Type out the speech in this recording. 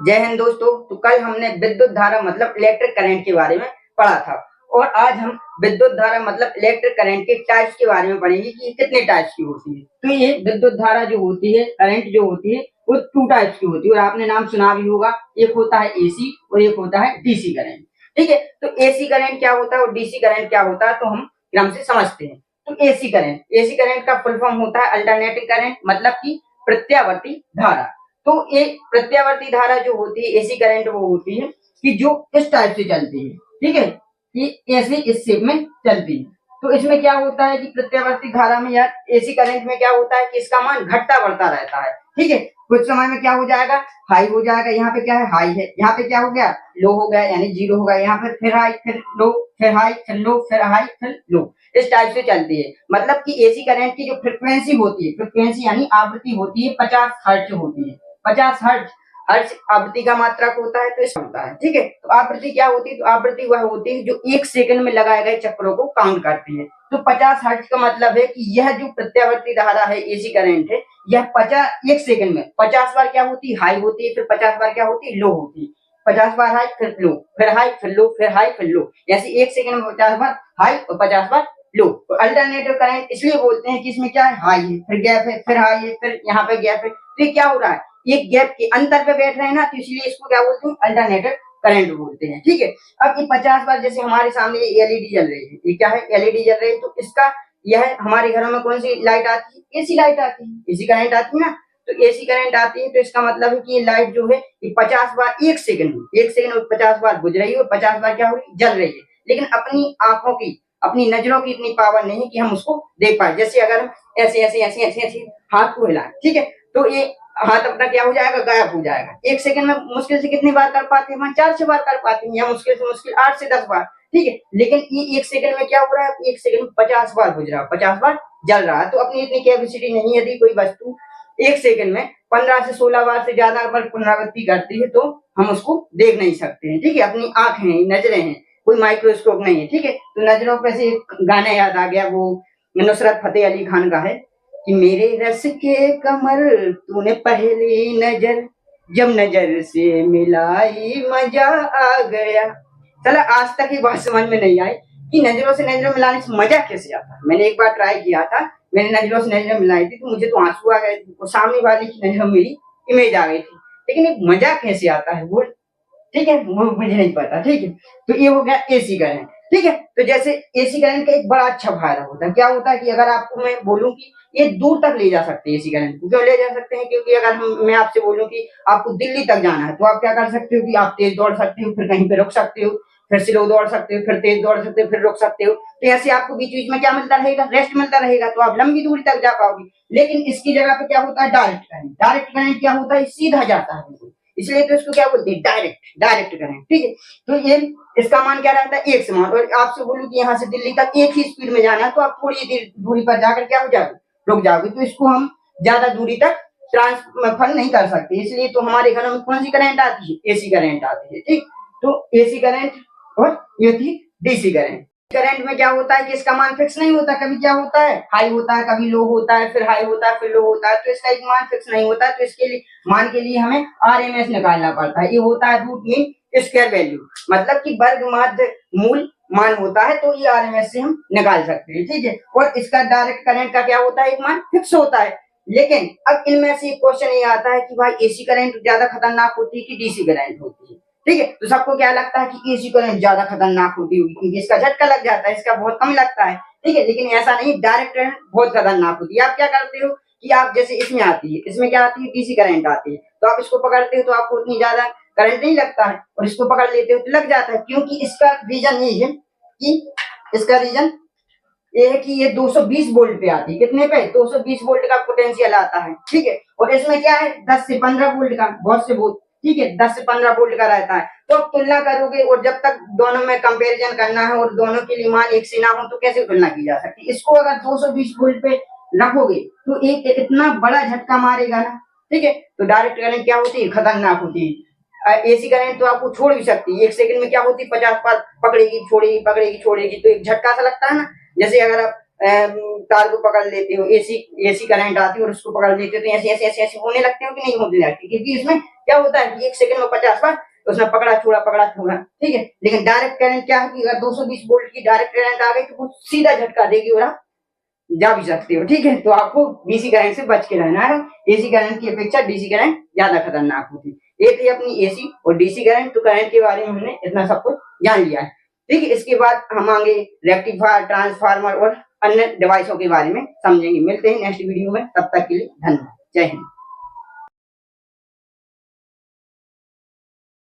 जय हिंद दोस्तों। तो कल हमने विद्युत धारा मतलब इलेक्ट्रिक करंट के बारे में पढ़ा था और आज हम विद्युत धारा मतलब इलेक्ट्रिक करंट के टाइप्स के बारे में पढ़ेंगे कि कितने टाइप्स की होती है। तो ये विद्युत धारा जो होती है, करंट जो होती है, वो टू टाइप्स की होती है और आपने नाम सुना भी होगा। एक होता है एसी और एक होता है डीसी करंट। ठीक है, तो एसी करंट क्या होता है और डीसी करंट क्या होता है, तो हम क्रम से समझते हैं। तो एसी करंट का फुल फॉर्म होता है अल्टरनेटिंग करंट, मतलब कि प्रत्यावर्ती धारा। तो एक प्रत्यावर्ती धारा जो होती है एसी करंट वो होती है कि जो इस टाइप से चलती है। ठीक है, कि ऐसे इस शेप में चलती है। तो इसमें क्या होता है कि प्रत्यावर्ती धारा में या एसी करंट में क्या होता है कि इसका मान घटता बढ़ता रहता है। ठीक है, कुछ समय में क्या हो जाएगा, हाई हो जाएगा। यहाँ पे क्या है, हाई है। यहाँ पे क्या हो गया, लो हो गया, यानी जीरो हो गया। यहाँ पे फिर हाई, फिर लो, फिर हाई, फिर लो, फिर हाई, फिर लो। इस टाइप से चलती है। मतलब कि एसी करंट की जो फ्रिक्वेंसी होती है, फ्रिक्वेंसी यानी आवृत्ति होती है 50 हर्ट्ज होती है। 50 हर्ट्ज, हर्ट्ज आवृत्ति का मात्रक होता है, तो इसका होता है। ठीक है, तो आवृत्ति क्या होती है, तो आवृत्ति वह होती है जो एक सेकंड में लगाए गए चक्रों को काउंट करती है। तो 50 हर्ट्ज का मतलब है कि यह जो प्रत्यावर्ती धारा है, एसी करंट है, यह 50 एक सेकंड में 50 बार क्या होती है, हाई होती है, फिर 50 बार क्या होती है, लो होती है। 50 बार हाई, फिर लो, फिर हाई, फिर लो, फिर हाई, फिर लो। ऐसे एक सेकंड में 50 बार हाई और 50 बार लो। तो अल्टरनेटिव करंट इसलिए बोलते हैं कि इसमें क्या है, हाई है, फिर गैप है, फिर हाई है, फिर यहाँ पे गैप है। तो ये क्या हो रहा है, एक गैप के अंतर पे बैठ रहे हैं ना, तो इसलिए इसको क्या बोलते हैं, अल्टरनेटिव करंट बोलते हैं। ठीक है, अब ये 50 बार, जैसे हमारे सामने ये एलईडी जल रही है, ये क्या है, एलईडी जल रही है, तो इसका यह हमारे घरों में कौन सी लाइट आती है, एसी लाइट आती है, एसी करंट आती है ना। तो एसी करंट आती है, तो इसका मतलब है कि ये लाइट जो है ये 50 बार एक सेकंड में 50 बार बुझ रही है और 50 बार क्या हो रही है, जल रही है। लेकिन अपनी आंखों की, अपनी नजरों की इतनी पावर नहीं कि हम उसको देख पाए। जैसे अगर हम ऐसे ऐसे ऐसे ऐसे ऐसे हाथ को हिलाएं, ठीक है, तो ये हाथ अपना क्या हो जाएगा, गायब हो जाएगा। एक सेकंड में मुश्किल से कितनी बार कर पाते हैं, 4 बार कर पाते हैं, या मुश्किल से मुश्किल 8 से 10 बार। ठीक है, लेकिन ये एक सेकंड में क्या हो रहा है, एक सेकंड में 50 बार बुझ रहा है, 50 बार जल रहा है। तो अपनी इतनी कैपेसिटी नहीं है। यदि कोई वस्तु एक सेकंड में 15 से 16 बार से ज्यादा पर पुनरावृत्ति करती है तो हम उसको देख नहीं सकते हैं। ठीक है, अपनी आंखें हैं, नजरें हैं, कोई माइक्रोस्कोप नहीं है। ठीक है, तो नजरों पे से एक गाना याद आ गया, वो नुसरत फतेह अली खान का है कि मेरे रस के कमर तूने पहली नजर जब नजर से मिलाई मजा आ गया। चला, आज तक ये बात समझ में नहीं आई कि नजरों से नजरों मिलाने से मजा कैसे आता है। मैंने एक बार ट्राई किया था, मैंने नजरों से नजरें मिलाई थी, तो मुझे तो आंसू आ गए थे और सामने वाले की नजरों में मेरी इमेज आ गई थी। लेकिन एक मजा कैसे आता है वो, ठीक है, वो मुझे नहीं पता। ठीक है, तो ये हो गया एसी करंट। ठीक है, तो जैसे एसी करंट का एक बड़ा अच्छा फायदा होता है, क्या होता है कि अगर आपको मैं बोलूं कि ये दूर तक ले जा सकते हैं एसी करंट को। क्यों ले जा सकते हैं, क्योंकि अगर मैं आपसे बोलूं कि आपको दिल्ली तक जाना है, तो आप क्या कर सकते हो कि आप तेज दौड़ सकते हो, फिर कहीं पे रुक सकते हो, फिर स्लो दौड़ सकते हो, फिर तेज दौड़ सकते हो, फिर रुक सकते हो। तो ऐसे आपको बीच बीच में क्या मिलता रहेगा, रेस्ट मिलता रहेगा, तो आप लंबी दूरी तक जा पाओगे। लेकिन इसकी जगह पे क्या होता है, डायरेक्ट करंट। डायरेक्ट करंट क्या होता है, सीधा जाता है बिल्कुल, इसलिए तो इसको क्या बोलते हैं, डायरेक्ट करंट। ठीक है, तो ये इसका मान क्या रहता है, एक समान। और आपसे बोलूं कि यहाँ से दिल्ली तक एक ही स्पीड में जाना है, तो आप थोड़ी देर दूरी पर जाकर क्या हो जाओगे, रुक जाओगे। तो इसको हम ज्यादा दूरी तक ट्रांसफर नहीं कर सकते, इसलिए तो हमारे घरों में कौन सी करंट आती है, एसी करंट आती है। ठीक, तो एसी करंट और ये थी डीसी करंट। करंट में क्या होता है कि इसका मान फिक्स नहीं होता, कभी क्या होता है, हाई होता है, कभी लो होता है, फिर हाई होता है, फिर लो होता है। तो इसका एक मान फिक्स नहीं होता, तो इसके लिए मान के लिए हमें आरएमएस निकालना पड़ता है। ये होता है रूट मीन स्क्वायर वैल्यू, मतलब कि वर्ग माध्य मूल मान होता है, तो ये आरएमएस से हम निकाल सकते हैं। ठीक है, और इसका डायरेक्ट करंट का क्या होता है, एक मान फिक्स होता है। लेकिन अब इनमें से एक क्वेश्चन ये आता है कि भाई एसी करंट ज्यादा खतरनाक होती है कि डीसी करंट होती है। ठीक है, तो सबको क्या लगता है कि एसी करंट ज्यादा खतरनाक होती होगी, क्योंकि इसका झटका लग जाता है, इसका बहुत कम लगता है। ठीक है, लेकिन ऐसा नहीं, डायरेक्ट करंट बहुत खतरनाक होती है। आप क्या करते हो कि आप जैसे इसमें आती है, इसमें क्या आती है, डीसी करंट आती है, तो आप इसको पकड़ते हो तो आपको उतनी ज्यादा करंट नहीं लगता है, और इसको पकड़ लेते हो तो लग जाता है। क्योंकि इसका रीजन ये है कि इसका रीजन ये है कि ये 220 वोल्ट पे आती है। कितने पे, 220 वोल्ट का पोटेंशियल आता है। ठीक है, और इसमें क्या है, 10 से 15 वोल्ट का, बहुत से वोल्ट, ठीक है, 10 से 15 वोल्ट का रहता है। तो अब तुलना करोगे, और जब तक दोनों में कंपैरिजन करना है और दोनों के लिए मान एक से ना हो, तो कैसे तुलना की जा सकती है। इसको अगर 220 वोल्ट पे रखोगे तो एक इतना बड़ा झटका मारेगा ना। ठीक है, तो डायरेक्ट करंट क्या होती है, खतरनाक होती है। एसी करंट तो आपको छोड़ भी सकती है, एक सेकंड में क्या होती है, 50 बार पकड़ेगी छोड़ेगी, पकड़ेगी छोड़ेगी, तो एक झटका सा लगता है ना। जैसे अगर आप तार को पकड़ लेते हो, एसी करंट आती है और उसको पकड़ लेते हो, तो ऐसे ऐसे ऐसे ऐसे होने लगते हो कि नहीं होने लगती, क्योंकि इसमें क्या होता है कि 1 सेकंड में 50 बार उसने पकड़ा छोड़ा, ठीक है। लेकिन डायरेक्ट करंट क्या है कि अगर 220 वोल्ट की डायरेक्ट करंट आ गई तो वो सीधा झटका देगी और आप जा भी सकते हो, ठीक है। तो आपको डीसी करंट से बच के रहना है। एसी करंट की अपेक्षा डीसी करंट ज्यादा खतरनाक होती है। ये थी अपनी एसी और डीसी करंट। तो करंट के बारे में हमने इतना सब कुछ जान लिया है, ठीक है। इसके बाद हम आगे रेक्टिफायर, ट्रांसफार्मर और अन्य डिवाइसों के बारे में समझेंगे। मिलते हैं नेक्स्ट वीडियो में, तब तक के लिए धन्यवाद। जय हिंद।